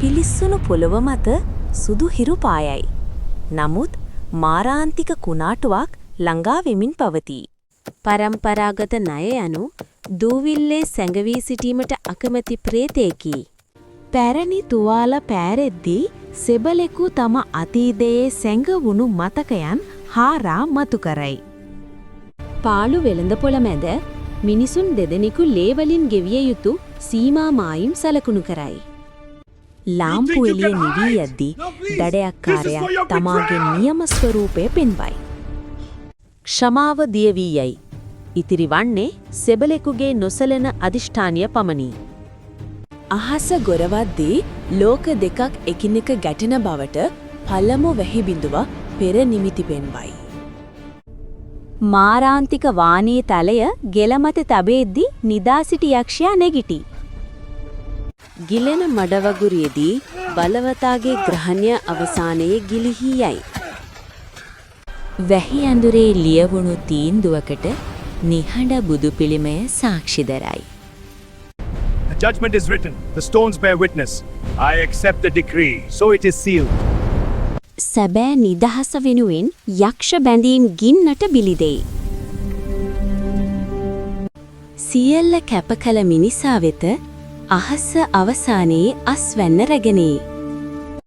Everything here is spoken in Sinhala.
පිලිස්සුණු පොළොව මත සුදු හිරු පායයි. නමුත් මාරාන්තික කුණාටුවක් ළඟා වෙමින් පවතී. පරම්පරාගත ණය යනු දූවිල්ලේ සැඟවී සිටීමට අකමැති ප්‍රේතයෙකි. පැරණි තුවාල පෑරෙද්දී සෙබලෙකු තම අතීතයේ සැඟවුණු මතකයන් හාරා මතු කරයි. පාළු වෙළඳපොළ මැද මිනිසුන් දෙදෙනෙකු ලේවලින් ගෙවිය යුතු සීමා මායිම් සලකුණු කරයි. ලාම්පු එළිය නිවී යද්දී දඩයක්කාරයා තමාගේ නියම ස්වරූපය පෙන්වයි. ක්ෂමාව දිය වී යයි. ඉතිරි වන්නේ සෙබලෙකුගේ නොසලෙන අදිෂ්ඨානීය පමණි. අහස ගොරවද්දී ලෝක දෙකක් එකිනෙක ගැටෙන බවට පළමු වැහි බිඳුව පෙර නිමිති පෙන්වයි. මාරාන්තික වානී තලය ගෙලමත තබෙද්දී නිදා සිටි යක්ෂයා නැගිටි. ගිලෙන මඩවගුරියේදී බලවතාගේ ග්‍රහණය අවසානයේ ගිලිහි යයි. වැහි ඇඳුරේ ලියවුණු තීන්දුවකට නිහඬ බුදු පිළිමය සාක්ෂි දරයි. The judgment is written. The stones bear witness. I accept the decree. So it is sealed. සැබෑ නිදහස වෙනුවෙන් යක්ෂ බැඳීම් ගින්නට බිලිදෙයි. සියල්ල කැප කළ මිනිසා වෙත අහස අවසානයේ අස්වැන්න රැගෙනේ.